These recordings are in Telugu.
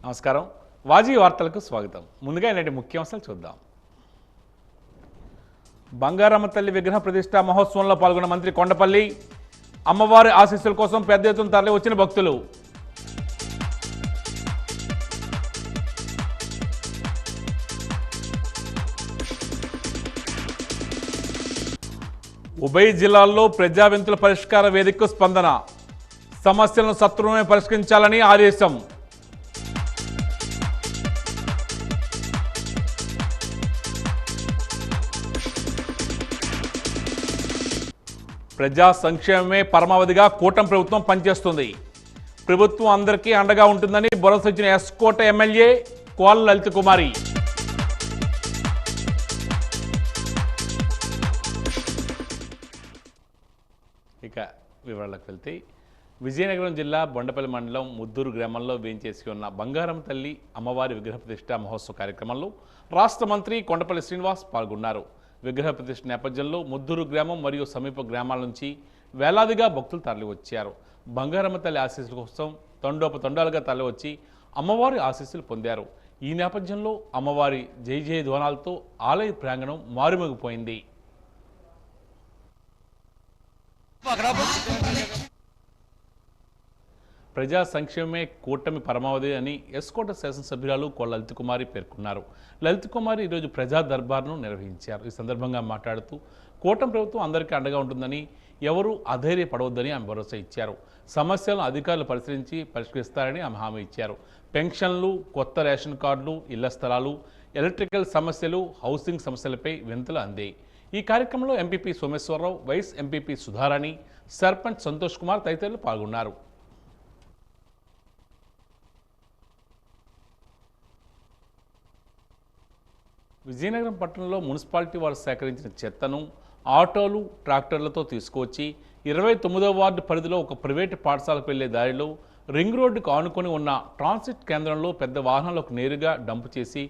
నమస్కారం. వాజీ వార్తలకు స్వాగతం. ముందుగా నేటి ముఖ్యాంశాలు చూద్దాం. బంగారమ్మ తల్లి విగ్రహ ప్రతిష్ఠా మహోత్సవంలో పాల్గొన్న మంత్రి కొండపల్లి. అమ్మవారి ఆశీస్సుల కోసం పెద్ద ఎత్తున తరలి వచ్చిన భక్తులు. ఉభయ జిల్లాల్లో ప్రజా వింతుల పరిష్కార వేదికకు స్పందన. సమస్యలను సత్వరమే పరిష్కరించాలని ఆదేశం. ప్రజా సంక్షేమమే పరమావధిగా కూటమి ప్రభుత్వం పనిచేస్తుంది. ప్రభుత్వం అందరికీ అండగా ఉంటుందని భరోసా ఇచ్చిన ఎస్కోట ఎమ్మెల్యే కోల లలిత కుమారి. ఇక వివరాలకు వెళ్తే విజయనగరం జిల్లా బొండపల్లి మండలం ముద్దూరు గ్రామంలో వేంచేసి ఉన్న బంగారం తల్లి అమ్మవారి విగ్రహ ప్రతిష్ఠ మహోత్సవ కార్యక్రమంలో రాష్ట్ర మంత్రి కొండపల్లి శ్రీనివాస్ పాల్గొన్నారు. విగ్రహ ప్రతిష్ఠ నేపథ్యంలో ముద్దూరు గ్రామం మరియు సమీప గ్రామాల నుంచి వేలాదిగా భక్తులు తరలివచ్చారు. బంగారమ్మ తల్లి ఆశీస్సుల కోసం తండోపతండాలుగా తరలివచ్చి అమ్మవారి ఆశీస్సులు పొందారు. ఈ నేపథ్యంలో అమ్మవారి జై జయ ధ్వానాలతో ఆలయ ప్రాంగణం మారుమోగిపోయింది. ప్రజా సంక్షేమమే కూటమి పరమావధి అని ఎస్కోట శాసనసభ్యురాలు కోల లలిత కుమారి పేర్కొన్నారు. లలిత కుమారి ఈరోజు ప్రజా దర్బార్ను నిర్వహించారు. ఈ సందర్భంగా మాట్లాడుతూ కూటమి ప్రభుత్వం అందరికీ అండగా ఉంటుందని, ఎవరూ అధైర్యపడవద్దని ఆమె భరోసా ఇచ్చారు. సమస్యలను అధికారులు పరిష్కరిస్తారని ఆమె హామీ ఇచ్చారు. పెన్షన్లు, కొత్త రేషన్ కార్డులు, ఇళ్ల స్థలాలు, ఎలక్ట్రికల్ సమస్యలు, హౌసింగ్ సమస్యలపై వింతలు అందాయి. ఈ కార్యక్రమంలో MPP Someswararao, vice MPP Sudharani, sarpanch Santosh Kumar తదితరులు పాల్గొన్నారు. విజయనగరం పట్టణంలో మున్సిపాలిటీ వారు సేకరించిన చెత్తను ఆటోలు, ట్రాక్టర్లతో తీసుకువచ్చి 29వ వార్డు పరిధిలో ఒక ప్రైవేటు పాఠశాలకు వెళ్లే దారిలో రింగ్ రోడ్డుకు ఆనుకొని ఉన్న ట్రాన్సిట్ కేంద్రంలో పెద్ద వాహనాలకు నేరుగా డంపు చేసి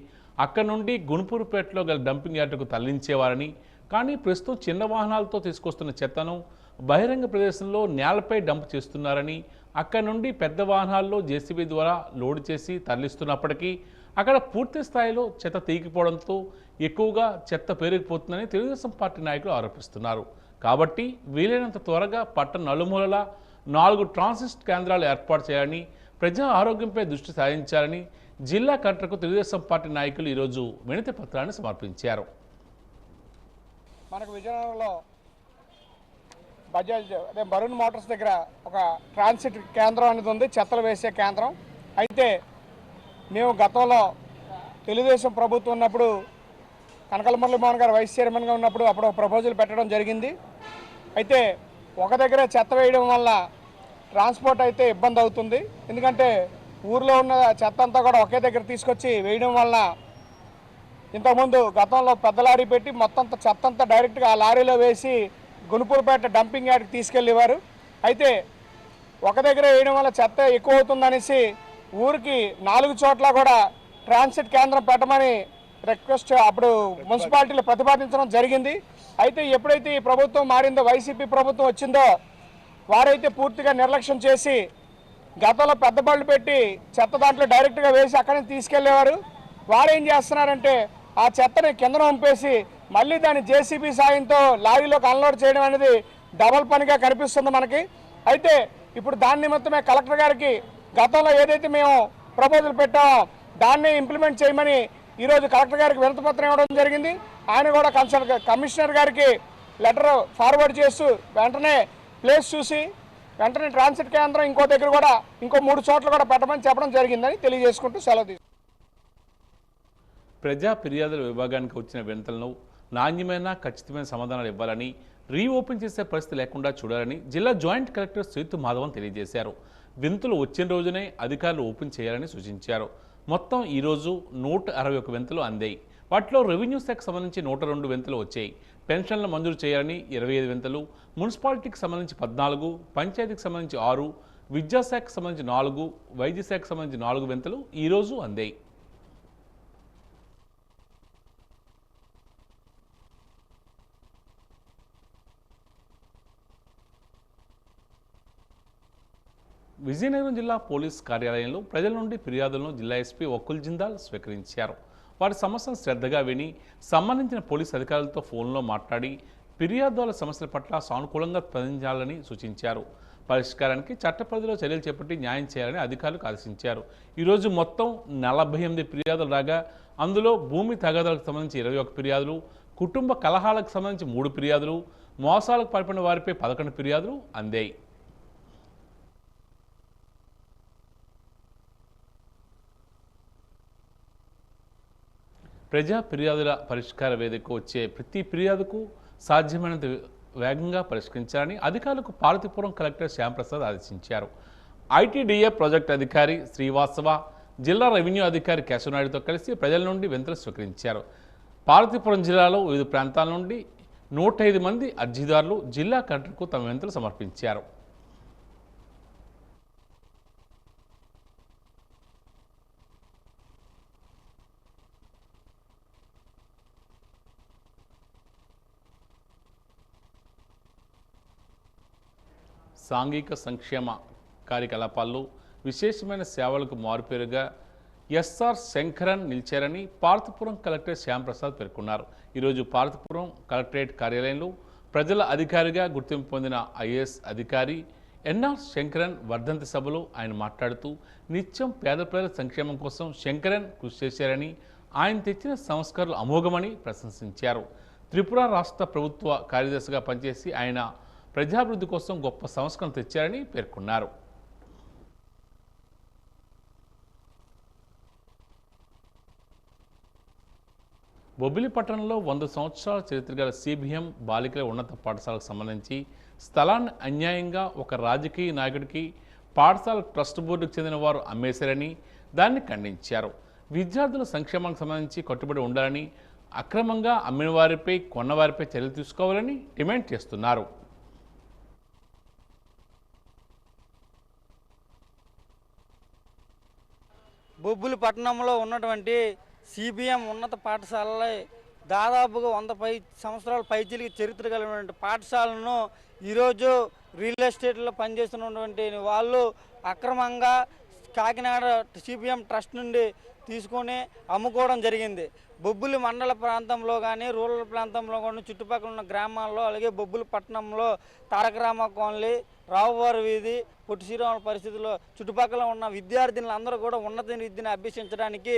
అక్కడి నుండి గుణపూరుపేటలో గల డంపింగ్ యార్డుకు తరలించేవారని, కానీ ప్రస్తుతం చిన్న వాహనాలతో తీసుకొస్తున్న చెత్తను బహిరంగ ప్రదేశంలో నేలపై డంప్ చేస్తున్నారని, అక్కడి నుండి పెద్ద వాహనాల్లో జేసీబీ ద్వారా లోడ్ చేసి తరలిస్తున్నప్పటికీ అక్కడ పూర్తి స్థాయిలో చెత్త తీగిపోవడంతో ఎక్కువగా చెత్త పేరుకుపోతుందని తెలుగుదేశం పార్టీ నాయకులు ఆరోపిస్తున్నారు. కాబట్టి వీలైనంత త్వరగా పట్టణ నలుమూలలా 4 ట్రాన్సిట్ కేంద్రాలు ఏర్పాటు చేయాలని, ప్రజా ఆరోగ్యంపై దృష్టి సారించాలని జిల్లా కలెక్టర్కు తెలుగుదేశం పార్టీ నాయకులు ఈరోజు వినతి పత్రాన్ని సమర్పించారు. మనకు విజయనగరంలో బజాజ్ అదే బరూన్ మోటార్స్ దగ్గర ఒక ట్రాన్సిట్ కేంద్రం అనేది ఉంది, చెత్తలు వేసే కేంద్రం. అయితే మేము గతంలో తెలుగుదేశం ప్రభుత్వం ఉన్నప్పుడు కనకల మురళీమోహన్ గారు వైస్ చైర్మన్గా ఉన్నప్పుడు అప్పుడు ప్రపోజల్ పెట్టడం జరిగింది. అయితే ఒక దగ్గర చెత్త వేయడం వల్ల ట్రాన్స్పోర్ట్ అయితే ఇబ్బంది అవుతుంది. ఎందుకంటే ఊర్లో ఉన్న చెత్త అంతా కూడా ఒకే దగ్గర తీసుకొచ్చి వేయడం వల్ల ఇంతకుముందు గతంలో పెద్ద లారీ పెట్టి మొత్తం చెత్త అంతా డైరెక్ట్గా ఆ లారీలో వేసి గుణపూరుపేట డంపింగ్ యార్డ్కి తీసుకెళ్ళేవారు. అయితే ఒక దగ్గర వేయడం వల్ల చెత్త ఎక్కువ అవుతుందనేసి ఊరికి 4 చోట్ల కూడా ట్రాన్సిట్ కేంద్రం పెట్టమని రిక్వెస్ట్ అప్పుడు మున్సిపాలిటీలో ప్రతిపాదించడం జరిగింది. అయితే ఎప్పుడైతే ఈ ప్రభుత్వం మారిందో, వైసీపీ ప్రభుత్వం వచ్చిందో, వారైతే పూర్తిగా నిర్లక్ష్యం చేసి గతంలో పెద్ద బళ్ళు పెట్టి చెత్త దాంట్లో డైరెక్ట్గా వేసి అక్కడి నుంచి తీసుకెళ్లేవారు. వారు ఏం చేస్తున్నారంటే ఆ చెత్తని కిందన పంపేసి మళ్ళీ దాన్ని జేసీబీ సాయంతో లారీలోకి అన్లోడ్ చేయడం అనేది డబల్ పనిగా కనిపిస్తుంది మనకి. అయితే ఇప్పుడు దాని నిమిత్తమే కలెక్టర్ గారికి గతంలో ఏదైతే మేము ప్రపోజల్ పెట్టామో దాన్ని ఇంప్లిమెంట్ చేయమని ఈరోజు కలెక్టర్ గారికి వినతిపత్రం ఇవ్వడం జరిగింది. ఆయన కూడా కమిషనర్ గారికి లెటర్ ఫార్వర్డ్ చేస్తూ వెంటనే ప్లేస్ చూసి వెంటనే ట్రాన్సిట్ కేంద్రం ఇంకో దగ్గర కూడా ఇంకో 3 చోట్ల కూడా పెట్టమని చెప్పడం జరిగిందని తెలియజేసుకుంటూ సెలవు తీసుకుంటాం. ప్రజా ఫిర్యాదుల విభాగానికి వచ్చిన వినతులను నాణ్యమైన, ఖచ్చితమైన సమాధానాలు ఇవ్వాలని, రీఓపెన్ చేసే పరిస్థితి లేకుండా చూడాలని జిల్లా జాయింట్ కలెక్టర్ సేతు మాధవన్ తెలియజేశారు. వింతులు వచ్చిన రోజునే అధికారులు ఓపెన్ చేయాలని సూచించారు. మొత్తం ఈరోజు 161 వింతులు అందాయి. వాటిలో రెవెన్యూ శాఖకు సంబంధించి 102 వింతులు వచ్చాయి. పెన్షన్లు మంజూరు చేయాలని 25 వింతులు, మున్సిపాలిటీకి సంబంధించి 14, పంచాయతీకి సంబంధించి 6, విద్యాశాఖకు సంబంధించి 4, వైద్య శాఖకు సంబంధించి 4 వింతులు ఈరోజు అందాయి. విజయనగరం జిల్లా పోలీస్ కార్యాలయంలో ప్రజల నుండి ఫిర్యాదులను జిల్లా ఎస్పీ వకుల్ జిందాల్ స్వీకరించారు. వారి సమస్యను శ్రద్ధగా విని సంబంధించిన పోలీస్ అధికారులతో ఫోన్లో మాట్లాడి ఫిర్యాదుల సమస్యల పట్ల సానుకూలంగా స్పందించాలని సూచించారు. పరిష్కారానికి చట్ట పరిధిలో చర్యలు చేపట్టి న్యాయం చేయాలని అధికారులకు ఆదేశించారు. ఈరోజు మొత్తం 48 ఫిర్యాదులు రాగా అందులో భూమి తగాదాలకు సంబంధించి 21 ఫిర్యాదులు, కుటుంబ కలహాలకు సంబంధించి 3 ఫిర్యాదులు, మోసాలకు పాల్పడిన వారిపై 11 ఫిర్యాదులు అందాయి. ప్రజా ఫిర్యాదుల పరిష్కార వేదికకు వచ్చే ప్రతి ఫిర్యాదుకు సాధ్యమైనంత వేగంగా పరిష్కరించాలని అధికారులకు పార్వతీపురం కలెక్టర్ శ్యాంప్రసాద్ ఆదేశించారు. ఐటీడీఏ ప్రాజెక్టు అధికారి శ్రీవాస్తవ, జిల్లా రెవెన్యూ అధికారి కేశవనాయుడుతో కలిసి ప్రజల నుండి వినతులు స్వీకరించారు. పార్వతీపురం జిల్లాలో వివిధ ప్రాంతాల నుండి 105 మంది అర్జీదారులు జిల్లా కలెక్టర్కు తమ వినతులు సమర్పించారు. సాంఘిక సంక్షేమ కార్యకలాపాల్లో విశేషమైన సేవలకు మారుపేరుగా ఎస్ఆర్ శంకరన్ నిలిచారని పార్వతీపురం కలెక్టర్ శ్యాంప్రసాద్ పేర్కొన్నారు. ఈరోజు పార్వతీపురం కలెక్టరేట్ కార్యాలయంలో ప్రజల అధికారిగా గుర్తింపు పొందిన ఐఏఎస్ అధికారి ఎన్ఆర్ శంకరన్ వర్ధంతి సభలో ఆయన మాట్లాడుతూ నిత్యం పేద ప్రజల సంక్షేమం కోసం శంకరన్ కృషి చేశారని, ఆయన తెచ్చిన సంస్కరణలు అమోఘమని ప్రశంసించారు. త్రిపుర రాష్ట్ర ప్రభుత్వ కార్యదర్శిగా పనిచేసి ఆయన ప్రజాభివృద్ధి కోసం గొప్ప సంస్కరణ తెచ్చారని పేర్కొన్నారు. బొబ్బిలి పట్టణంలో 100 సంవత్సరాల చరిత్ర గల సిబిఎం బాలికల ఉన్నత పాఠశాలకు సంబంధించి స్థలాన్ని అన్యాయంగా ఒక రాజకీయ నాయకుడికి పాఠశాల ట్రస్ట్ బోర్డుకు చెందిన వారు అమ్మేశారని దాన్ని ఖండించారు. విద్యార్థుల సంక్షేమానికి సంబంధించి కట్టుబడి ఉండాలని, అక్రమంగా అమ్మిన వారిపై కొన్నవారిపై చర్యలు తీసుకోవాలని డిమాండ్ చేస్తున్నారు. బొబ్బిలి పట్టణంలో ఉన్నటువంటి సిబిఎం ఉన్నత పాఠశాలలో దాదాపుగా 100 సంవత్సరాల పైచిలికి చరిత్ర కలిగినటువంటి పాఠశాలను ఈరోజు రియల్ ఎస్టేట్లో పనిచేస్తున్నటువంటి వాళ్ళు అక్రమంగా కాకినాడ సిబిఎం ట్రస్ట్ నుండి తీసుకొని అమ్ముకోవడం జరిగింది. బొబ్బిలి మండల ప్రాంతంలో కానీ, రూరల్ ప్రాంతంలో కానీ, చుట్టుపక్కల ఉన్న గ్రామాల్లో, అలాగే బొబ్బిలి పట్టణంలో తారకరామ కాలనీ, రావువారి వీధి, పొట్టి శ్రీరాముల పరిస్థితుల్లో చుట్టుపక్కల ఉన్న విద్యార్థినులందరూ కూడా ఉన్నత విద్యను అభ్యసించడానికి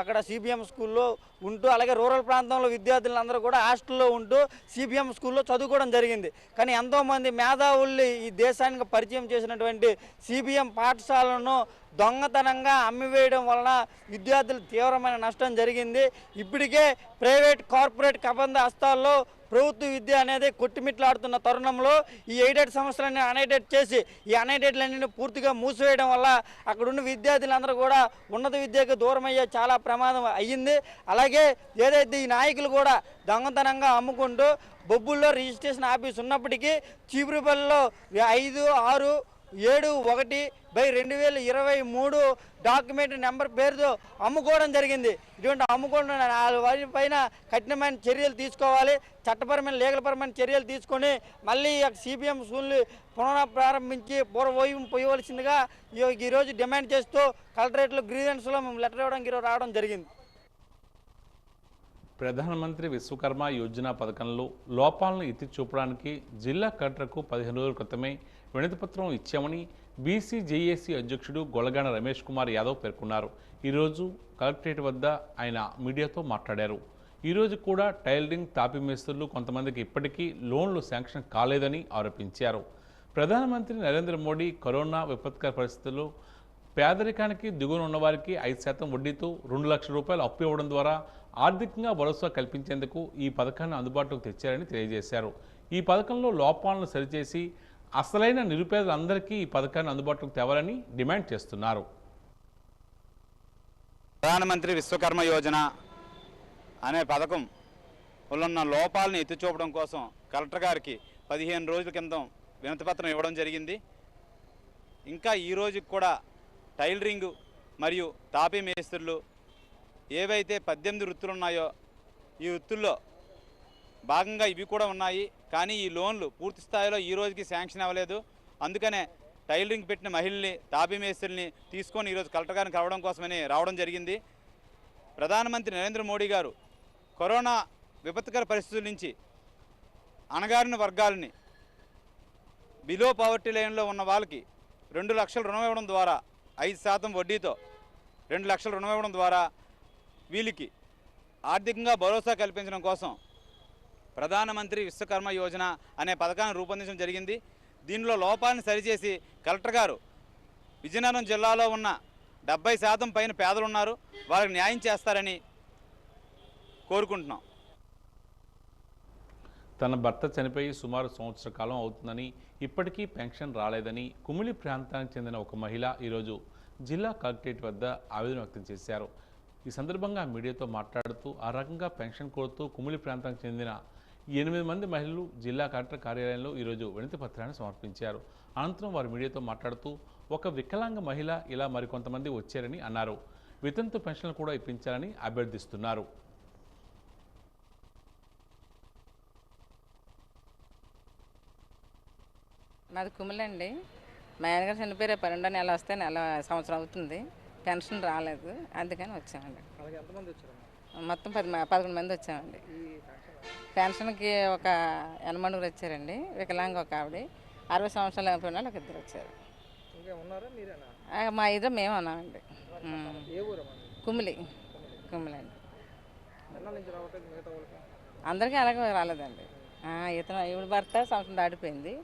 అక్కడ సిబిఎం స్కూల్లో ఉంటూ, అలాగే రూరల్ ప్రాంతంలో విద్యార్థులందరూ కూడా హాస్టల్లో ఉంటూ సిబిఎం స్కూల్లో చదువుకోవడం జరిగింది. కానీ ఎంతోమంది మేధావుల్ని ఈ దేశానికి పరిచయం చేసినటువంటి సిబిఎం పాఠశాలను దొంగతనంగా అమ్మివేయడం వలన విద్యార్థులు తీవ్రమైన నష్టం జరిగింది. ఇప్పటికే ప్రైవేట్ కార్పొరేట్ కబంధ హస్తాల్లో ప్రభుత్వ విద్య అనేది కొట్టిమిట్లాడుతున్న తరుణంలో ఈ ఎయిడెడ్ సంస్థలన్నీ అన్ఎయిడెడ్ చేసి ఈ అన్ఎయిడెడ్లన్నీ పూర్తిగా మూసివేయడం వల్ల అక్కడున్న విద్యార్థులందరూ కూడా ఉన్నత విద్యకు దూరం అయ్యే చాలా ప్రమాదం అయ్యింది. అలాగే ఏదైతే ఈ నాయకులు కూడా దొంగతనంగా అమ్ముకుంటూ బొబ్బుల్లో రిజిస్ట్రేషన్ ఆఫీస్ ఉన్నప్పటికీ చీపురుపల్లిలో 5671/2023 డాక్యుమెంట్ నెంబర్ పేరుతో అమ్ముకోవడం జరిగింది. ఇటువంటి అమ్ముకోవడం వారి పైన కఠినమైన చర్యలు తీసుకోవాలి. చట్టపరమైన లీగల్పరమైన చర్యలు తీసుకొని మళ్ళీ సిబిఎం స్కూల్ని పునఃప్రారంభించి పూర్వవైపు పోయవలసిందిగా ఈరోజు డిమాండ్ చేస్తూ కలెక్టరేట్లో గ్రీవెన్స్లో మేము లెటర్ ఇవ్వడానికి ఈరోజు రావడం జరిగింది. ప్రధానమంత్రి విశ్వకర్మ యోజన పథకంలో లోపాలను ఎత్తి చూపడానికి జిల్లా కలెక్టర్కు 15 రోజుల క్రితమే వినతిపత్రం ఇచ్చామని బీసీజేఏసీ అధ్యక్షుడు గొల్లగాన రమేష్ కుమార్ యాదవ్ పేర్కొన్నారు. ఈరోజు కలెక్టరేట్ వద్ద ఆయన మీడియాతో మాట్లాడారు. ఈరోజు కూడా టైలరింగ్, తాపీ మేస్త్రులు కొంతమందికి ఇప్పటికీ లోన్లు శాంక్షన్ కాలేదని ఆరోపించారు. ప్రధానమంత్రి నరేంద్ర మోడీ కరోనా విపత్కర పరిస్థితుల్లో పేదరికానికి దిగువన ఉన్నవారికి 5% వడ్డీతో 2 లక్షల రూపాయలు అప్పు ఇవ్వడం ద్వారా ఆర్థికంగా భరోసా కల్పించేందుకు ఈ పథకాన్ని అందుబాటులోకి తెచ్చారని తెలియజేశారు. ఈ పథకంలో లోపాలను సరిచేసి అసలైన నిరుపేదలందరికీ ఈ పథకాన్ని అందుబాటులోకి తేవాలని డిమాండ్ చేస్తున్నారు. ప్రధానమంత్రి విశ్వకర్మ యోజన అనే పథకం ఉన్న లోపాలను ఎత్తి చూపడం కోసం కలెక్టర్ గారికి 15 రోజుల కింద వినతిపత్రం ఇవ్వడం జరిగింది. ఇంకా ఈ రోజుకి కూడా టైలరింగ్ మరియు తాపీ మేస్త్రులు ఏవైతే 18 వృత్తులు ఉన్నాయో ఈ వృత్తుల్లో భాగంగా ఇవి కూడా ఉన్నాయి. కానీ ఈ లోన్లు పూర్తి స్థాయిలో ఈ రోజుకి శాంక్షన్ అవ్వలేదు. అందుకనే టైలరింగ్ పెట్టిన మహిళల్ని తాపీ మేస్త్రుల్ని తీసుకొని ఈరోజు కలెక్టర్ గారిని కలవడం కోసమని రావడం జరిగింది. ప్రధానమంత్రి నరేంద్ర మోడీ గారు కరోనా విపత్కర పరిస్థితుల నుంచి అణగారిన వర్గాలని బిలో పవర్టీ లైన్లో ఉన్న వాళ్ళకి 2 లక్షల రుణం ఇవ్వడం ద్వారా 5% వడ్డీతో 2 లక్షల రుణం ఇవ్వడం ద్వారా వీళ్ళకి ఆర్థికంగా భరోసా కల్పించడం కోసం ప్రధానమంత్రి విశ్వకర్మ యోజన అనే పథకాన్ని రూపొందించడం జరిగింది. దీనిలో లోపాలను సరిచేసి కలెక్టర్ గారు విజయనగరం జిల్లాలో ఉన్న 70% పైన పేదలు ఉన్నారు, వాళ్ళకి న్యాయం చేస్తారని కోరుకుంటున్నాం. తన భర్త చనిపోయి సుమారు సంవత్సర కాలం అవుతుందని, ఇప్పటికీ పెన్షన్ రాలేదని కుమిలి ప్రాంతానికి చెందిన ఒక మహిళ ఈరోజు జిల్లా కలెక్టరేట్ వద్ద ఆవేదన వ్యక్తం చేశారు. ఈ సందర్భంగా మీడియాతో మాట్లాడుతూ ఆ రకంగా పెన్షన్ కోరుతూ కుమిలి ప్రాంతానికి చెందిన 8 మంది మహిళలు జిల్లా కలెక్టర్ కార్యాలయంలో ఈరోజు వినతి పత్రాన్ని సమర్పించారు. అనంతరం వారు మీడియాతో మాట్లాడుతూ ఒక వికలాంగ మహిళ ఇలా మరికొంతమంది వచ్చారని అన్నారు. వితంతు పెన్షన్లు కూడా ఇప్పించాలని అభ్యర్థిస్తున్నారు. మాది కుమిలండి. మా ఆయనగారు చనిపోయారు 12వ నెల వస్తే సంవత్సరం అవుతుంది, పెన్షన్ రాలేదు, అందుకని వచ్చామండి. మొత్తం 11 మంది వచ్చామండి. పెన్షన్కి ఒక 8 మంది వచ్చారండి. వికలాంగ ఒక ఆవిడ, 60 సంవత్సరాలు అయిపోయిన వాళ్ళు ఒక 2 వచ్చారు. మా ఇద్దరు మేము ఉన్నామండి. కుమిలండి. అందరికీ అలాగే రాలేదండి. ఇతను ఈవిడ భర్త సంవత్సరం దాటిపోయింది,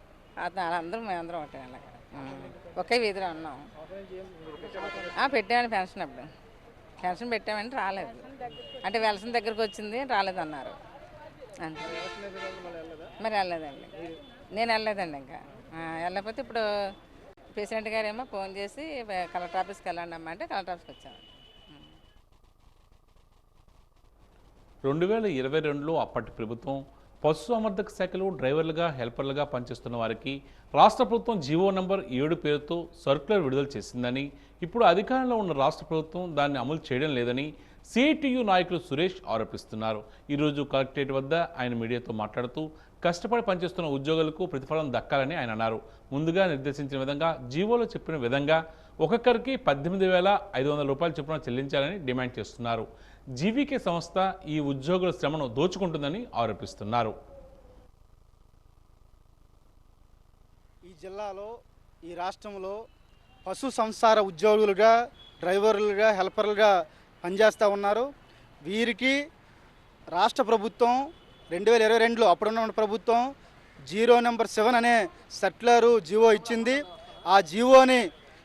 అందరం మేమందరం ఒకటే అలాగా ఒకే వీధిలో ఉన్నాం. పెట్టామని పెన్షన్, అప్పుడు పెన్షన్ పెట్టామంటే రాలేదు, అంటే వెలసిన దగ్గరకు వచ్చింది రాలేదన్నారు. అంతే, మరి వెళ్ళలేదండి. నేను వెళ్ళలేదండి. ఇంకా వెళ్ళకపోతే ఇప్పుడు ప్రెసిడెంట్ గారేమో ఫోన్ చేసి కలెక్టర్ ఆఫీస్కి వెళ్ళండి అమ్మ అంటే కలెక్టర్ ఆఫీస్కి వచ్చామండి. 2022లో అప్పటి ప్రభుత్వం పశుసంవర్ధక శాఖలో డ్రైవర్లుగా, హెల్పర్లుగా పనిచేస్తున్న వారికి రాష్ట్ర ప్రభుత్వం జీవో నంబర్ 7 పేరుతో సర్క్యులర్ విడుదల చేసిందని, ఇప్పుడు అధికారంలో ఉన్న రాష్ట్ర ప్రభుత్వం దాన్ని అమలు చేయడం లేదని సిఐటియు నాయకులు సురేష్ ఆరోపిస్తున్నారు. ఈరోజు కలెక్టరేట్ వద్ద ఆయన మీడియాతో మాట్లాడుతూ కష్టపడి పనిచేస్తున్న ఉద్యోగులకు ప్రతిఫలం దక్కాలని ఆయన అన్నారు. ముందుగా నిర్దేశించిన విధంగా జీవోలో చెప్పిన విధంగా ఒక్కొక్కరికి 18,500 రూపాయలు చొప్పున చెల్లించాలని డిమాండ్ చేస్తున్నారు. జీవీకే సంస్థ ఈ ఉద్యోగుల శ్రమను దోచుకుంటుందని ఆరోపిస్తున్నారు. ఈ జిల్లాలో, ఈ రాష్ట్రంలో పశు సంసార ఉద్యోగులుగా, డ్రైవర్లుగా, హెల్పర్లుగా పనిచేస్తూ ఉన్నారు. వీరికి రాష్ట్ర ప్రభుత్వం 2022లో అప్పుడున్న ప్రభుత్వం జీరో నెంబర్ 7 అనే సర్క్యులరు జీవో ఇచ్చింది. ఆ జీవోని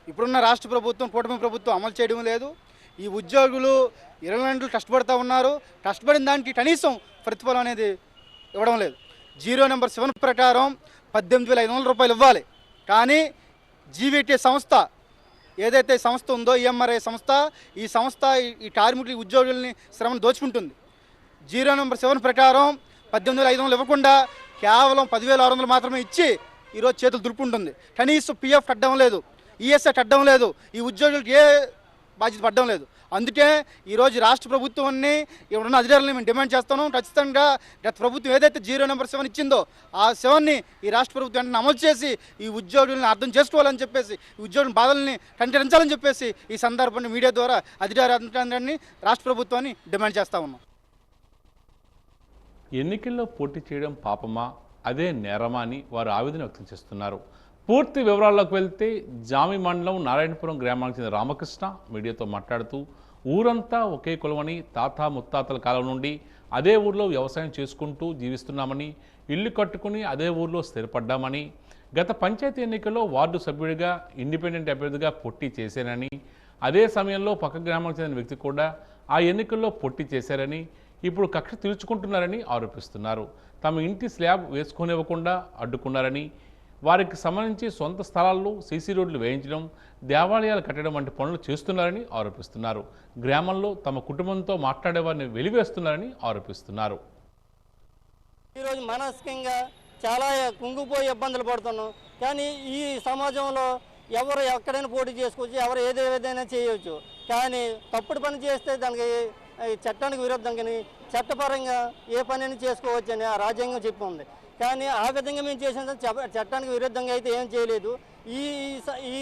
ఇప్పుడున్న రాష్ట్ర ప్రభుత్వం, కూటమి ప్రభుత్వం అమలు చేయడం లేదు. ఈ ఉద్యోగులు 20 గంటలు కష్టపడుతూ ఉన్నారు, కష్టపడిన దానికి కనీసం ప్రతిఫలం అనేది ఇవ్వడం లేదు. జీరో నెంబర్ 7 ప్రకారం 18,500 రూపాయలు ఇవ్వాలి. కానీ జీవీటీ సంస్థ ఏదైతే సంస్థ ఉందో, ఈఎంఆర్ఐ సంస్థ, ఈ సంస్థ ఈ కార్మికులు, ఉద్యోగుల్ని శ్రమను దోచుకుంటుంది. జీరో నెంబర్ 7 ప్రకారం 18,500 ఇవ్వకుండా కేవలం 10,600 మాత్రమే ఇచ్చి ఈరోజు చేతులు దులుపుకుంటుంది. కనీసం పిఎఫ్ కట్టడం లేదు, ఈఎస్ఐ కట్టడం లేదు, ఈ ఉద్యోగులకి ఏ బాధ్యత పడడం లేదు. అందుకే ఈరోజు రాష్ట్ర ప్రభుత్వాన్ని, ఇప్పుడున్న అధికారులను మేము డిమాండ్ చేస్తున్నాం. ఖచ్చితంగా గత ప్రభుత్వం ఏదైతే జీరో నెంబర్ 7 ఇచ్చిందో ఆ 7ని ఈ రాష్ట్ర ప్రభుత్వం వెంటనే అమలు చేసి ఈ ఉద్యోగులను అర్థం చేసుకోవాలని చెప్పేసి, ఈ ఉద్యోగుల బాధల్ని కంటరించాలని చెప్పేసి ఈ సందర్భాన్ని మీడియా ద్వారా అధికారాన్ని, రాష్ట్ర ప్రభుత్వాన్ని డిమాండ్ చేస్తూ ఉన్నాం. ఎన్నికల్లో పోటీ చేయడం పాపమా, అదే నేరమా అని వారు ఆవేదన వ్యక్తం చేస్తున్నారు. పూర్తి వివరాల్లోకి వెళ్తే జామి మండలం నారాయణపురం గ్రామానికి చెందిన రామకృష్ణ మీడియాతో మాట్లాడుతూ ఊరంతా ఒకే కులమని, తాత ముత్తాతల కాలం నుండి అదే ఊర్లో వ్యవసాయం చేసుకుంటూ జీవిస్తున్నామని, ఇల్లు కట్టుకుని అదే ఊర్లో స్థిరపడ్డామని, గత పంచాయతీ ఎన్నికల్లో వార్డు సభ్యుడిగా ఇండిపెండెంట్ అభ్యర్థిగా పోటీ చేశానని, అదే సమయంలో పక్క గ్రామానికి చెందిన వ్యక్తి కూడా ఆ ఎన్నికల్లో పోటీ చేశారని, ఇప్పుడు కక్ష తీర్చుకుంటున్నారని ఆరోపిస్తున్నారు. తమ ఇంటి స్లాబ్ వేసుకొనివ్వకుండా అడ్డుకున్నారని, వారికి సంబంధించి సొంత స్థలాల్లో సీసీ రోడ్లు వేయించడం, దేవాలయాలు కట్టడం వంటి పనులు చేస్తున్నారని ఆరోపిస్తున్నారు. గ్రామంలో తమ కుటుంబంతో మాట్లాడేవారిని వెలివేస్తున్నారని ఆరోపిస్తున్నారు. ఈరోజు మానసికంగా చాలా కుంగిపోయి ఇబ్బందులు పడుతున్నాం. కానీ ఈ సమాజంలో ఎవరు ఎక్కడైనా పోటీ చేసుకోవచ్చు, ఎవరు ఏదైనా చేయవచ్చు. కానీ తప్పుడు పని చేస్తే దానికి చట్టానికి విరుద్ధం, కానీ చట్టపరంగా ఏ పని చేసుకోవచ్చు అని ఆ రాజ్యాంగం చెప్పి ఉంది. కానీ ఆ విధంగా మేము చేసిన చట్టానికి విరుద్ధంగా అయితే ఏం చేయలేదు. ఈ ఈ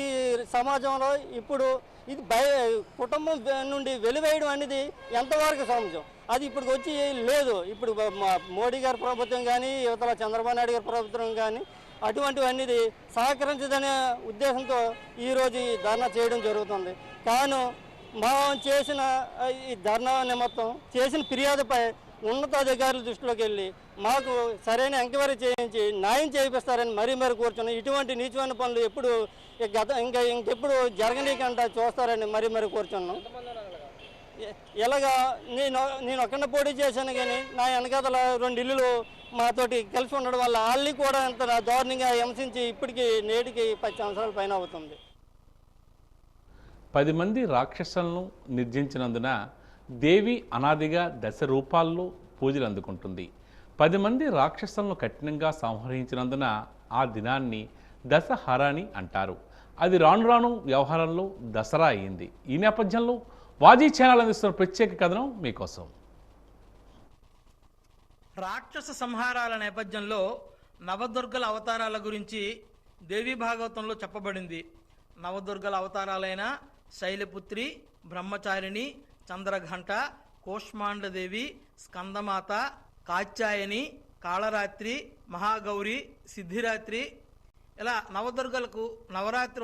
సమాజంలో ఇప్పుడు ఇది కుటుంబం నుండి వెలివేయడం అనేది ఎంతవరకు సమాజం అది ఇప్పుడు వచ్చి లేదు. ఇప్పుడు మోడీ గారి ప్రభుత్వం కానీ యువతల చంద్రబాబు నాయుడు గారి ప్రభుత్వం కానీ అటువంటివన్నీ సహకరించదనే ఉద్దేశంతో ఈరోజు ఈ ధర్నా చేయడం జరుగుతుంది. కానీ మనం చేసిన ఈ ధర్నా నిమిత్తం చేసిన ఫిర్యాదుపై ఉన్నతాధికారుల దృష్టిలోకి వెళ్ళి మాకు సరైన ఎంక్వైరీ చేయించి న్యాయం చేయిస్తారని మరీ కూర్చున్నాం. ఇటువంటి నీచమైన పనులు ఎప్పుడు ఇంకెప్పుడు జరగనీకంట చూస్తారని మరీ కూర్చున్నాం. ఇలాగా నేను ఒక్కడిని పోటీ చేశాను కానీ నా వెనకాతల 2 ఇల్లులు మాతోటి కలిసి ఉండడం వల్ల వాళ్ళని కూడా ఎంత దారుణంగా హింసించి ఇప్పటికీ నేటికి 10 సంవత్సరాల పైన అవుతుంది. 10 మంది రాక్షసులను నిర్జించినందున దేవి అనాదిగా దశ రూపాల్లో పూజలు అందుకుంటుంది. 10 మంది రాక్షసులను కఠినంగా సంహరించినందున ఆ దినాన్ని దశహరాని అంటారు. అది రాను రాను వ్యవహారంలో దసరా అయింది. ఈ నేపథ్యంలో వాజీ ఛానల్ అందిస్తున్న ప్రత్యేక కథనం మీకోసం. రాక్షస సంహారాల నేపథ్యంలో నవదుర్గల అవతారాల గురించి దేవీ భాగవతంలో చెప్పబడింది. నవదుర్గల అవతారాలైన శైలపుత్రి, బ్రహ్మచారిణి, చంద్రఘంట, కూష్మాండదేవి, స్కందమాత, కాత్యాయని, కాళరాత్రి, మహాగౌరి, సిద్ధిరాత్రి ఇలా నవదుర్గలకు నవరాత్రి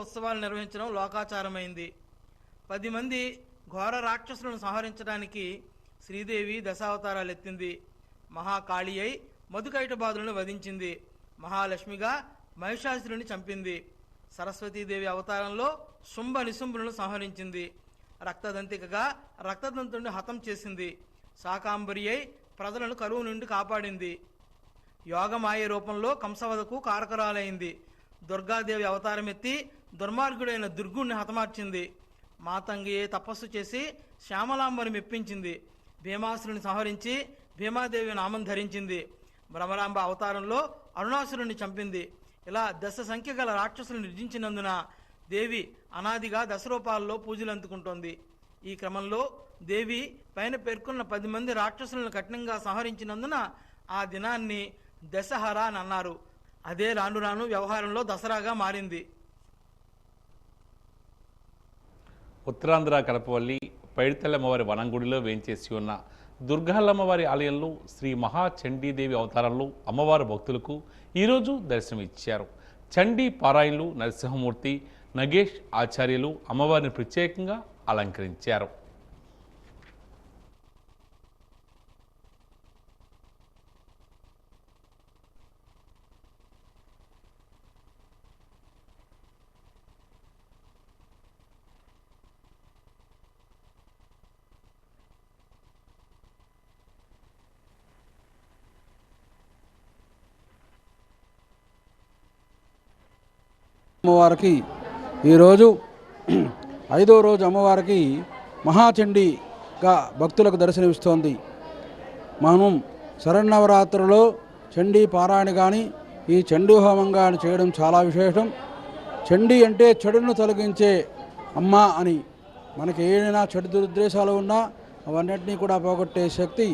ఉత్సవాలు నిర్వహించడం లోకాచారమైంది. 10 మంది ఘోర రాక్షసులను సంహరించడానికి శ్రీదేవి దశావతారాలు ఎత్తింది. మహాకాళి అయి మధుకైటబాదులను వధించింది. మహాలక్ష్మిగా మహిషాసురుని చంపింది. సరస్వతీదేవి అవతారంలో శుంభ నిశుంభులను సంహరించింది. రక్తదంతికగా రక్తదంతుడిని హతం చేసింది. శాకాంబరి అయి ప్రజలను కరువు నుండి కాపాడింది. యోగమాయ రూపంలో కంసవదకు కారకరాలైంది. దుర్గాదేవి అవతారం ఎత్తి దుర్మార్గుడైన దుర్గుణ్ణి హతమార్చింది. మాతంగియే తపస్సు చేసి శ్యామలాంబని మెప్పించింది. భీమాసురుని సంహరించి భీమాదేవి నామం ధరించింది. భ్రమరాంబ అవతారంలో అరుణాసురుని చంపింది. ఇలా దశ సంఖ్య గల రాక్షసులను నిర్జించినందున దేవి అనాదిగా దశరూపాల్లో పూజలు అందుకుంటోంది. ఈ క్రమంలో దేవి పైన పేర్కొన్న 10 మంది రాక్షసులను కఠినంగా సంహరించినందున ఆ దినాన్ని దశహరా అని అన్నారు. అదే రాను రాను వ్యవహారంలో దసరాగా మారింది. ఉత్తరాంధ్ర కడపవల్లి పైడితల్లమ్మవారి వనంగుడిలో వేంచేసి ఉన్న దుర్గాలమ్మవారి ఆలయంలో శ్రీ మహాచండీదేవి అవతారంలో అమ్మవారి భక్తులకు ఈరోజు దర్శనమిచ్చారు. చండీ పారాయణలు నరసింహమూర్తి, నగేష్ ఆచార్యులు అమ్మవారిని ప్రత్యేకంగా అలంకరించారు. అమ్మవారికి ఈరోజు 5వ రోజు అమ్మవారికి మహాచండీగా భక్తులకు దర్శనమిస్తోంది. మనం శరన్నవరాత్రులలో చండీ పారాయణ కానీ ఈ చండీ హోమం కానీ చేయడం చాలా విశేషం. చండీ అంటే చెడును తొలగించే అమ్మ అని. మనకి ఏదైనా చెడు దురుద్దేశాలు ఉన్నా అవన్నింటినీ కూడా పోగొట్టే శక్తి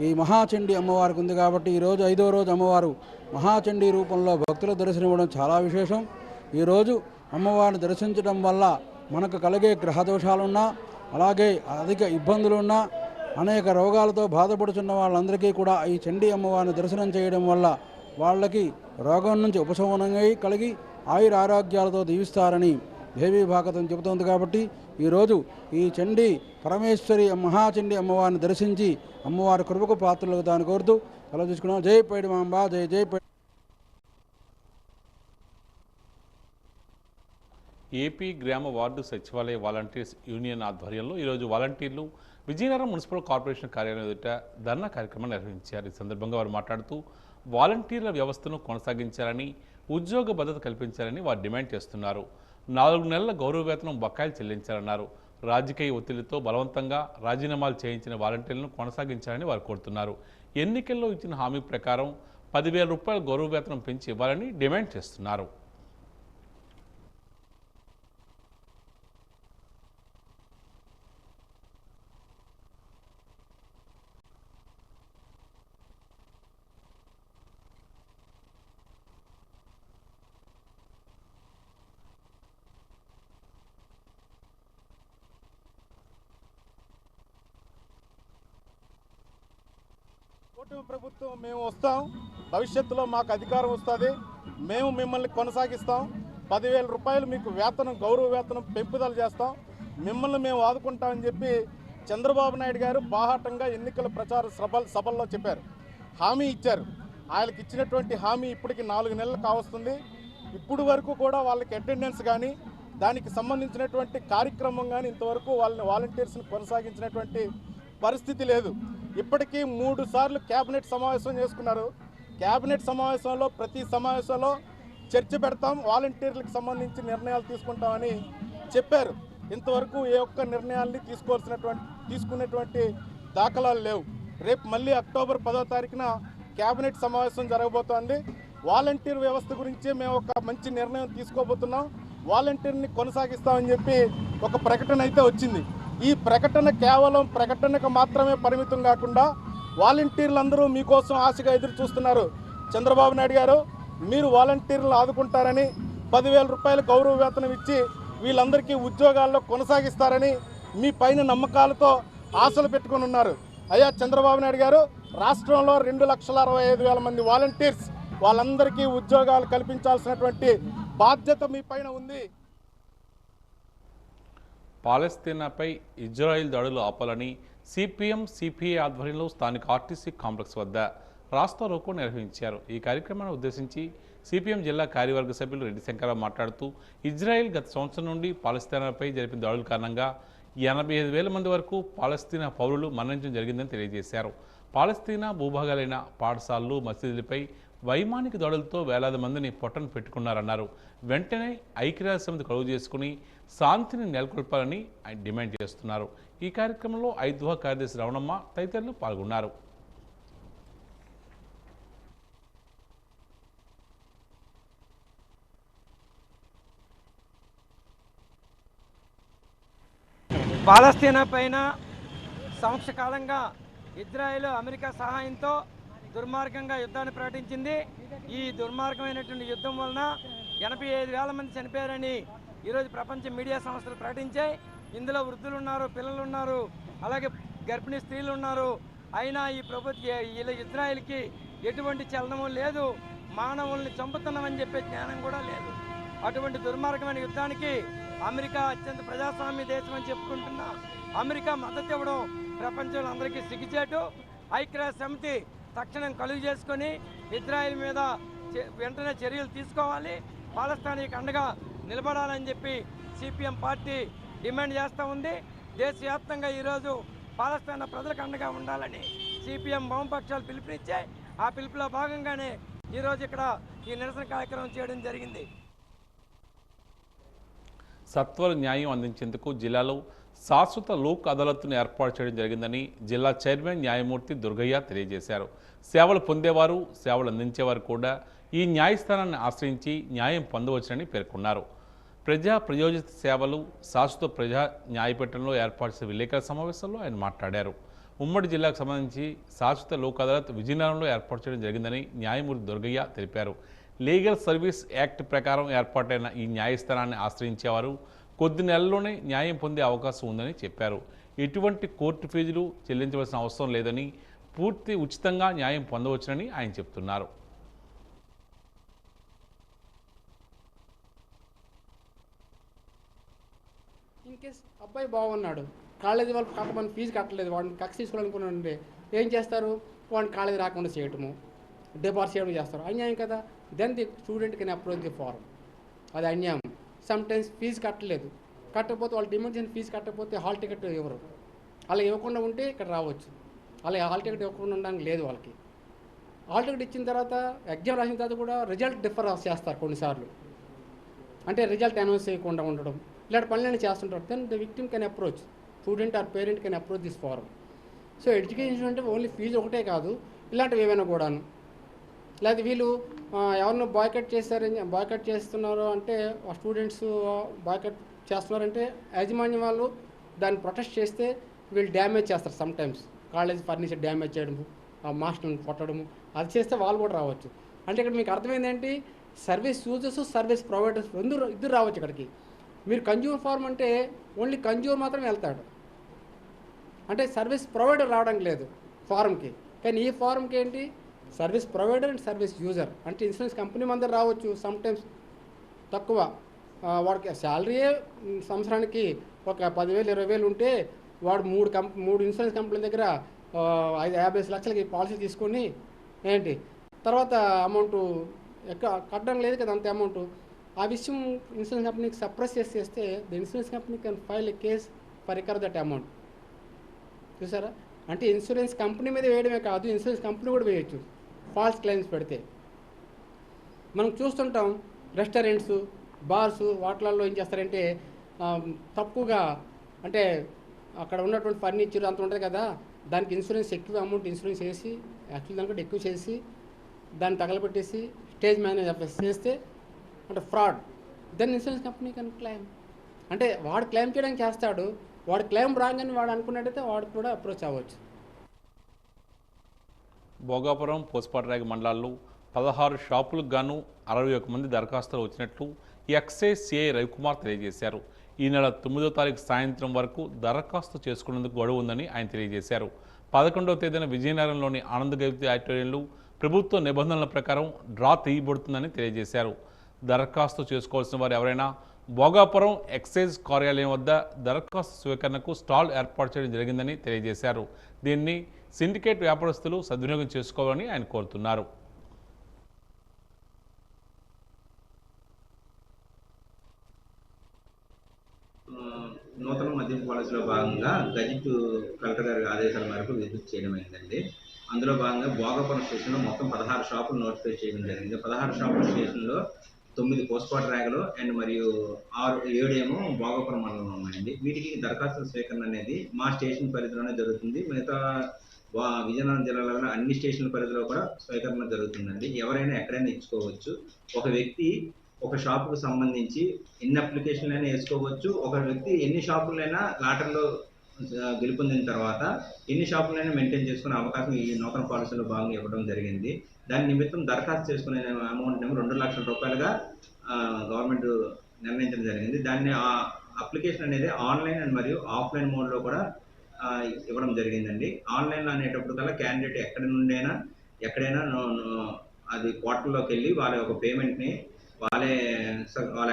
ఈ మహాచండీ అమ్మవారికి ఉంది. కాబట్టి ఈరోజు 5వ రోజు అమ్మవారు మహాచండీ రూపంలో భక్తులకు దర్శనం ఇవ్వడం చాలా విశేషం. ఈరోజు అమ్మవారిని దర్శించడం వల్ల మనకు కలిగే గ్రహదోషాలున్నా, అలాగే అధిక ఇబ్బందులున్నా, అనేక రోగాలతో బాధపడుతున్న వాళ్ళందరికీ కూడా ఈ చండీ అమ్మవారిని దర్శనం చేయడం వల్ల వాళ్ళకి రోగం నుంచి ఉపశమనం కలిగి ఆయుర ఆరోగ్యాలతో దీవిస్తారని దేవీ భాగవతం చెబుతోంది. కాబట్టి ఈరోజు ఈ చండీ పరమేశ్వరి మహాచండీ అమ్మవారిని దర్శించి అమ్మవారి కృపకు పాత్రలకు దాన్ని కోరుతూ కలవ తీసుకున్నాం. జై పైడిమాంబ, జై జై పైడి. ఏపీ గ్రామ వార్డు సచివాలయ వాలంటీర్స్ యూనియన్ ఆధ్వర్యంలో ఈరోజు వాలంటీర్లు విజయనగరం మున్సిపల్ కార్పొరేషన్ కార్యాలయం ఎదుట ధర్నా కార్యక్రమం నిర్వహించారు. ఈ సందర్భంగా వారు మాట్లాడుతూ వాలంటీర్ల వ్యవస్థను కొనసాగించాలని, ఉద్యోగ భద్రత కల్పించాలని వారు డిమాండ్ చేస్తున్నారు. 4 నెలల గౌరవ వేతనం బకాయిలు చెల్లించాలన్నారు. రాజకీయ ఒత్తిడితో బలవంతంగా రాజీనామాలు చేయించిన వాలంటీర్లను కొనసాగించాలని వారు కోరుతున్నారు. ఎన్నికల్లో ఇచ్చిన హామీ ప్రకారం 10,000 రూపాయల గౌరవ వేతనం పెంచి ఇవ్వాలని డిమాండ్ చేస్తున్నారు. కూటమి ప్రభుత్వం మేము వస్తాం, భవిష్యత్తులో మాకు అధికారం వస్తుంది, మేము మిమ్మల్ని కొనసాగిస్తాం, 10,000 రూపాయలు మీకు వేతనం, గౌరవ వేతనం పెంపుదల చేస్తాం, మిమ్మల్ని మేము ఆదుకుంటామని చెప్పి చంద్రబాబు నాయుడు గారు బాహాటంగా ఎన్నికల ప్రచార సభల్లో చెప్పారు, హామీ ఇచ్చారు. ఆయనకి ఇచ్చినటువంటి హామీ ఇప్పటికి 4 నెలలు కావస్తుంది. ఇప్పుడు వరకు కూడా వాళ్ళకి అటెండెన్స్ కానీ దానికి సంబంధించినటువంటి కార్యక్రమం కానీ ఇంతవరకు వాళ్ళని వాలంటీర్స్ని కొనసాగించినటువంటి పరిస్థితి లేదు. ఇప్పటికీ 3 సార్లు క్యాబినెట్ సమావేశం చేసుకున్నారు. క్యాబినెట్ సమావేశంలో ప్రతి సమావేశంలో చర్చ పెడతాం, వాలంటీర్లకు సంబంధించి నిర్ణయాలు తీసుకుంటామని చెప్పారు. ఇంతవరకు ఏ ఒక్క నిర్ణయాల్ని తీసుకునేటువంటి దాఖలాలు లేవు. రేపు మళ్ళీ అక్టోబర్ 10వ తారీఖున క్యాబినెట్ సమావేశం జరగబోతోంది. వాలంటీర్ వ్యవస్థ గురించి మేము ఒక మంచి నిర్ణయం తీసుకోబోతున్నాం, వాలంటీర్ని కొనసాగిస్తామని చెప్పి ఒక ప్రకటన అయితే వచ్చింది. ఈ ప్రకటన కేవలం ప్రకటనకు మాత్రమే పరిమితం కాకుండా వాలంటీర్లందరూ మీకోసం ఆశగా ఎదురు చూస్తున్నారు. చంద్రబాబు నాయుడు గారు, మీరు వాలంటీర్లను ఆదుకుంటారని 10,000 రూపాయలు గౌరవ వేతనం ఇచ్చి వీళ్ళందరికీ ఉద్యోగాల్లో కొనసాగిస్తారని మీ పైన నమ్మకాలతో ఆశలు పెట్టుకుని ఉన్నారు. అయ్యా చంద్రబాబు నాయుడు గారు, రాష్ట్రంలో 2,65,000 మంది వాలంటీర్స్, వాళ్ళందరికీ ఉద్యోగాలు కల్పించాల్సినటువంటి బాధ్యత మీ పైన ఉంది. పాలస్తీనాపై ఇజ్రాయిల్ దాడులు ఆపాలని సిపిఎం సిపిఐ ఆధ్వర్యంలో స్థానిక ఆర్టీసీ కాంప్లెక్స్ వద్ద రాస్తా రోకో నిర్వహించారు. ఈ కార్యక్రమాన్ని ఉద్దేశించి సిపిఎం జిల్లా కార్యవర్గ సభ్యులు రెడ్డి శంకరరావు మాట్లాడుతూ, ఇజ్రాయిల్ గత సంవత్సరం నుండి పాలస్తీనాపై జరిపిన దాడుల కారణంగా 85,000 మంది వరకు పాలస్తీనా పౌరులు మరణించడం జరిగిందని తెలియజేశారు. పాలస్తీనా భూభాగాలైన పాఠశాలలు, మసీదులపై వైమానిక దాడులతో వేలాది మందిని పొట్టను పెట్టుకున్నారన్నారు. వెంటనే ఐక్యరాజ్య సమితి కలుగు చేసుకుని శాంతిని నెలకొల్పాలని ఆయన డిమాండ్ చేస్తున్నారు. ఈ కార్యక్రమంలో ఐద్వా కార్యదర్శి రమణమ్మ తదితరులు పాల్గొన్నారు. పాలస్తీనా పైన సంవత్సర కాలంగా ఇజ్రాయెల్ అమెరికా సహాయంతో దుర్మార్గంగా యుద్ధాన్ని ప్రకటించింది. ఈ దుర్మార్గమైనటువంటి యుద్ధం వలన 85,000 మంది చనిపోయారని ఈరోజు ప్రపంచ మీడియా సంస్థలు ప్రకటించాయి. ఇందులో వృద్ధులు ఉన్నారు, పిల్లలు ఉన్నారు, అలాగే గర్భిణీ స్త్రీలు ఉన్నారు. అయినా ఈ ఇజ్రాయెల్కి ఎటువంటి చలనము లేదు, మానవుల్ని చంపుతున్నామని చెప్పే జ్ఞానం కూడా లేదు. అటువంటి దుర్మార్గమైన యుద్ధానికి అమెరికా అత్యంత ప్రజాస్వామ్య దేశం అని చెప్పుకుంటున్న అమెరికా మద్దతు ఇవ్వడం ప్రపంచంలో అందరికీ సిగ్గుచేటు. ఐక్యరాజ్య సమితి తక్షణం కలుగు చేసుకొని ఇజ్రాయెల్ మీద వెంటనే చర్యలు తీసుకోవాలి, పాలస్తీనాకి అండగా నిలబడాలని చెప్పి సిపిఎం పార్టీ డిమాండ్ చేస్తూ ఉంది. దేశవ్యాప్తంగా ఈరోజు పాలస్తీనా ప్రజలకు అండగా ఉండాలని సిపిఎం వామపక్షాలు పిలుపునిచ్చాయి. ఆ పిలుపులో భాగంగానే ఈరోజు ఇక్కడ ఈ నిరసన కార్యక్రమం చేయడం జరిగింది. సత్వర న్యాయం అందించేందుకు జిల్లాలో శాశ్వత లోక్ అదాలత్ను ఏర్పాటు చేయడం జరిగిందని జిల్లా చైర్మన్ న్యాయమూర్తి దుర్గయ్య తెలియజేశారు. సేవలు పొందేవారు, సేవలు అందించేవారు కూడా ఈ న్యాయస్థానాన్ని ఆశ్రయించి న్యాయం పొందవచ్చునని పేర్కొన్నారు. ప్రజా ప్రయోజిత సేవలు శాశ్వత ప్రజా న్యాయపీఠంలో ఏర్పాటు చేసిన విలేకరుల సమావేశంలో ఆయన మాట్లాడారు. ఉమ్మడి జిల్లాకు సంబంధించి శాశ్వత లోక్ అదాలత్ విజయనగరంలో ఏర్పాటు చేయడం జరిగిందని న్యాయమూర్తి దుర్గయ్య తెలిపారు. లీగల్ సర్వీస్ యాక్ట్ ప్రకారం ఏర్పాటైన ఈ న్యాయస్థానాన్ని ఆశ్రయించేవారు కొద్ది నెలల్లోనే న్యాయం పొందే అవకాశం ఉందని చెప్పారు. ఎటువంటి కోర్టు ఫీజులు చెల్లించవలసిన అవసరం లేదని, పూర్తి ఉచితంగా న్యాయం పొందవచ్చునని ఆయన చెప్తున్నారు. ఇన్ కేస్ అబ్బాయి బాగున్నాడు, కాలేజీ వాళ్ళు కట్టమని ఫీజు కట్టలేదు, వాడిని కక్ష తీసుకోవాలనుకున్నాంటే ఏం చేస్తారు? వాడిని కాలేజీ రాకుండా చేయటము, డిపార్ట్ చేయడం చేస్తారు. అన్యాయం కదా. Then the student can approach the forum. అది అన్యాయం. సమ్టైమ్స్ ఫీజు కట్టలేదు, కట్టకపోతే వాళ్ళు డిమాండ్ చేసిన ఫీజు కట్టకపోతే హాల్ టికెట్ ఇవ్వరు. అలా ఇవ్వకుండా ఉంటే ఇక్కడ రావచ్చు. అలా హాల్ టికెట్ ఇవ్వకుండా ఉండడానికి లేదు వాళ్ళకి. హాల్ టికెట్ ఇచ్చిన తర్వాత ఎగ్జామ్ రాసిన తర్వాత కూడా రిజల్ట్ డిఫర్ చేస్తారు కొన్నిసార్లు. అంటే రిజల్ట్ అనౌన్స్ చేయకుండా ఉండడం, ఇలాంటి పనులన్నీ చేస్తుంటారు. Then the victim can approach, student or parent can approach this forum. So education అంటే ఓన్లీ ఫీజు ఒకటే కాదు, ఇలాంటివి ఏమైనా కూడాను. లేకపోతే వీళ్ళు ఎవరినో బాయ్కట్ చేస్తున్నారు అంటే, స్టూడెంట్స్ బాయ్కట్ చేస్తున్నారంటే యాజమాన్యం వాళ్ళు దాన్ని ప్రొటెస్ట్ చేస్తే వీళ్ళు డ్యామేజ్ చేస్తారు. సమ్టైమ్స్ కాలేజ్ ఫర్నిచర్ డ్యామేజ్ చేయడము, ఆ మాస్టర్ని కొట్టడము, అది చేస్తే వాళ్ళు కూడా రావచ్చు. అంటే ఇక్కడ మీకు అర్థమైంది ఏంటి? సర్వీస్ యూజర్స్, సర్వీస్ ప్రొవైడర్స్ ఇద్దరు రావచ్చు ఇక్కడికి. మీరు కన్జ్యూమర్ ఫార్మ్ అంటే ఓన్లీ కన్జ్యూమర్ మాత్రమే వెళ్తాడు, అంటే సర్వీస్ ప్రొవైడర్ రావడం లేదు ఫారంకి. కానీ ఈ ఫారంకి ఏంటి, service provider and service user అంటే ఇన్సూరెన్స్ కంపెనీ మన దగ్గర రావచ్చు, సమ్టైమ్స్ తక్కువ వాడికి శాలరీయే సంవత్సరానికి ఒక 10,000 20,000 ఉంటే వాడు మూడు ఇన్సూరెన్స్ కంపెనీల దగ్గర 50 లక్షలకి పాలసీ తీసుకొని ఏంటి తర్వాత అమౌంట్ కట్టడం లేదు కదా అంత అమౌంట్. ఆ విషయం ఇన్సూరెన్స్ కంపెనీకి సప్రెస్ చేస్తే the insurance company can file a case for recover that amount. చూసారా, అంటే ఇన్సూరెన్స్ కంపెనీ మీద వేయడమే కాదు, ఇన్సూరెన్స్ కంపెనీ కూడా వేయచ్చు ఫాల్స్ క్లెయిమ్స్ పెడితే. మనం చూస్తుంటాం రెస్టారెంట్స్, బార్స్ వాటిలలో ఏం చేస్తారంటే తక్కువగా అంటే అక్కడ ఉన్నటువంటి ఫర్నిచర్ అంత ఉంటుంది కదా, దానికి ఇన్సూరెన్స్ ఎక్కువ అమౌంట్ ఇన్సూరెన్స్ చేసి యాక్చువల్లీ దానికంటే ఎక్కువ చేసి దాన్ని తగలబెట్టేసి స్టేజ్ మేనేజ్ చేస్తే అంటే fraud, then insurance company can claim. అంటే వాడు క్లెయిమ్ చేయడానికి చేస్తాడు, వాడు క్లెయిమ్ రాగానే వాడు అనుకున్నట్టయితే వాడు కూడా అప్రోచ్ అవ్వచ్చు. భోగాపురం, పోస్పాటరాగ మండలాల్లో 16 షాపులకు గాను 61 మంది దరఖాస్తులు వచ్చినట్లు ఎక్సైజ్ సిఐ రవికుమార్ తెలియజేశారు. ఈ నెల 9వ తారీఖు సాయంత్రం వరకు దరఖాస్తు చేసుకునేందుకు గడువు ఉందని ఆయన తెలియజేశారు. 11వ తేదీన విజయనగరంలోని ఆనంద్ గైతి ఆడిటోరియంలో ప్రభుత్వ నిబంధనల ప్రకారం డ్రా తీయబడుతుందని తెలియజేశారు. దరఖాస్తు చేసుకోవాల్సిన వారు ఎవరైనా భోగాపురం ఎక్సైజ్ కార్యాలయం వద్ద దరఖాస్తు స్వీకరణకు స్టాల్ ఏర్పాటు చేయడం జరిగిందని తెలియజేశారు. దీన్ని సిండికేట్ వ్యాపారస్తులు సద్వినియోగం చేసుకోవాలని ఆయన కోరుతున్నారు. నూతన మద్యం పాలసీలో భాగంగా గజెట్ కలెక్టర్ గారి ఆదేశాల మేరకు విద్యుత్ చేయడం అయిందండి. అందులో భాగంగా భోగాపురం స్టేషన్లో మొత్తం 16 షాపులు నోటిఫై చేయడం జరిగింది. 16 షాపుల స్టేషన్లో 9 పోస్పాటరాగలు అండ్ మరియు 7 ఏమో భోగాపురం మండలంలో ఉన్నాయండి. వీటికి దరఖాస్తుల స్వీకరణ అనేది మా స్టేషన్ పరిధిలోనే జరుగుతుంది. మిగతా విజయనగరం జిల్లాలో అన్ని స్టేషన్ల పరిధిలో కూడా స్వీకరణ జరుగుతుందండి. ఎవరైనా ఎక్కడైనా ఇచ్చుకోవచ్చు. ఒక వ్యక్తి ఒక షాపుకు సంబంధించి ఎన్ని అప్లికేషన్లైనా వేసుకోవచ్చు. ఒక వ్యక్తి ఎన్ని షాపులైనా లాటరీలో గెలుపొందిన తర్వాత ఎన్ని షాపులైనా మెయింటైన్ చేసుకునే అవకాశం ఈ నూతన పాలసీలో భాగంగా ఇవ్వడం జరిగింది. దాని నిమిత్తం దరఖాస్తు చేసుకునే అమౌంట్ 2 లక్షల రూపాయలుగా గవర్నమెంట్ నిర్ణయించడం జరిగింది. దాన్ని ఆ అప్లికేషన్ అనేది ఆన్లైన్ అండ్ మరియు ఆఫ్లైన్ మోడ్లో కూడా ఇవ్వడం జరిగిందండి. ఆన్లైన్లో అనేటప్పుడు కల్లా క్యాండిడేట్ ఎక్కడైనా అది పోర్టల్లోకి వెళ్ళి వాళ్ళ యొక్క పేమెంట్ని వాళ్ళ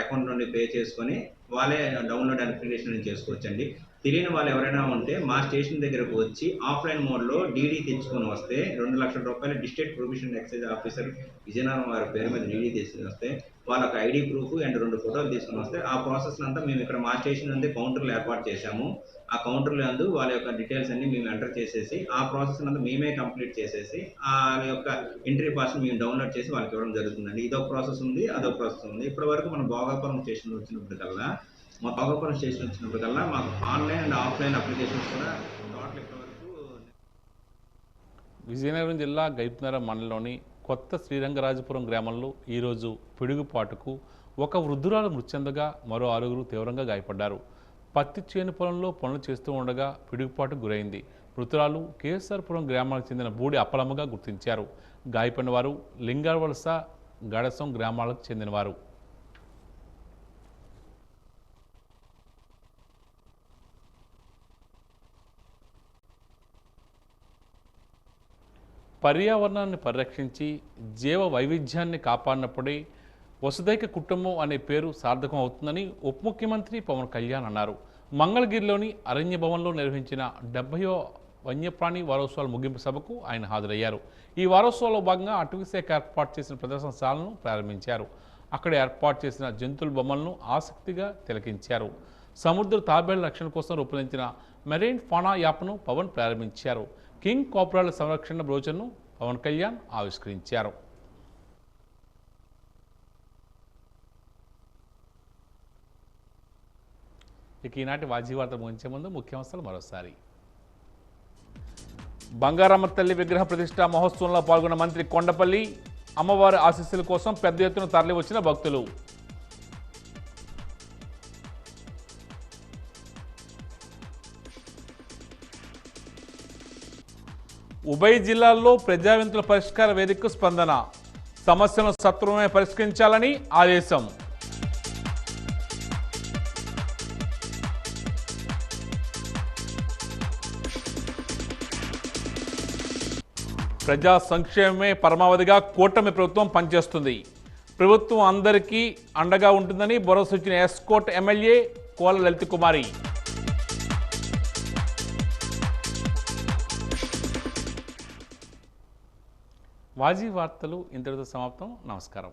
అకౌంట్ నుండి పే చేసుకొని వాళ్ళే డౌన్లోడ్ అప్లికేషన్ చేసుకోవచ్చండి. తెలియని వాళ్ళు ఎవరైనా ఉంటే మా స్టేషన్ దగ్గరకు వచ్చి ఆఫ్లైన్ మోడ్లో డీడీ తెచ్చుకొని వస్తే 2 లక్షల రూపాయలు district provision excise officer Vizianagaram వారి పేరు మీద డీడీ తీసుకుని వస్తే వాళ్ళకి ఐడి ప్రూఫ్ అండ్ 2 ఫోటోలు తీసుకుని వస్తే ఆ ప్రాసెస్ అంతా మేము ఇక్కడ మా స్టేషన్ నుండి కౌంటర్లు ఏర్పాటు చేశాము. ఆ కౌంటర్లు అందు వాళ్ళ యొక్క డీటెయిల్స్ అన్ని మేము ఎంటర్ చేసేసి ఆ ప్రాసెస్ అంతా మేమే కంప్లీట్ చేసేసి ఆ యొక్క ఎంట్రీ పాస్ మేము డౌన్లోడ్ చేసి వాళ్ళకి ఇవ్వడం జరుగుతుందండి. ఇదొక ప్రాసెస్ ఉంది, అదొక ప్రాసెస్ ఉంది. ఇప్పటి వరకు మన భోగాపురం స్టేషన్ వచ్చినప్పటికల్లా మాకు ఆన్లైన్ అండ్ ఆఫ్లైన్ అప్లికేషన్స్ కూడా టోటల్ ఇప్పటివరకు. విజయనగరం జిల్లా గైపునగరం మండలంలోని కొత్త శ్రీరంగరాజపురం గ్రామంలో ఈరోజు పిడుగుపాటుకు ఒక వృద్ధురాలు మృతి చెందగా మరో 6గురు తీవ్రంగా గాయపడ్డారు. పత్తి చేను పొలంలో పనులు చేస్తూ ఉండగా పిడుగుపాటుకు గురైంది. మృతురాలు కేఎస్ఆర్పురం గ్రామానికి చెందిన బూడి అప్పలమ్మగా గుర్తించారు. గాయపడిన వారు లింగావలస, గడసం గ్రామాలకు చెందినవారు. పర్యావరణాన్ని పరిరక్షించి జీవ వైవిధ్యాన్ని కాపాడినప్పుడే వసుదైక కుటుంబం అనే పేరు సార్థకం అవుతుందని ఉప ముఖ్యమంత్రి పవన్ కళ్యాణ్ అన్నారు. మంగళగిరిలోని అరణ్య భవన్లో నిర్వహించిన 70వ వన్యప్రాణి వారోత్సవాల ముగింపు సభకు ఆయన హాజరయ్యారు. ఈ వారోత్సవాల్లో భాగంగా అటవీ శాఖ ఏర్పాటు చేసిన ప్రదర్శనశాలను ప్రారంభించారు. అక్కడ ఏర్పాటు చేసిన జంతువుల బొమ్మలను ఆసక్తిగా తిలకించారు. సముద్ర తాబేళ్ల రక్షణ కోసం రూపొందించిన మెరైన్ ఫానా యాప్ను పవన్ ప్రారంభించారు. కింగ్ కాప్రాల సంరక్షణ బ్రోచర్ను పవన్ కళ్యాణ్ ఆవిష్కరించారు. ఇక ఈనాటి వాజీ వార్త ముగించే ముందు ముఖ్యాంశాలు మరోసారి. బంగారమ్మ తల్లి విగ్రహ ప్రతిష్ఠా మహోత్సవంలో పాల్గొన్న మంత్రి కొండపల్లి. అమ్మవారి ఆశీస్సుల కోసం పెద్ద ఎత్తున తరలి వచ్చిన భక్తులు. ఉభయ జిల్లాల్లో ప్రజావింతుల పరిష్కార వేదికకు స్పందన. సమస్యలను సత్వరమే పరిష్కరించాలని ఆదేశం. ప్రజా సంక్షేమమే పరమావధిగా కూటమి ప్రభుత్వం పనిచేస్తుంది. ప్రభుత్వం అందరికీ అండగా ఉంటుందని భరోసా ఇచ్చిన ఎస్కోట్ ఎమ్మెల్యే కోల లలిత కుమారి. వాజీ వార్తలు ఇంతటితో సమాప్తం. నమస్కారం.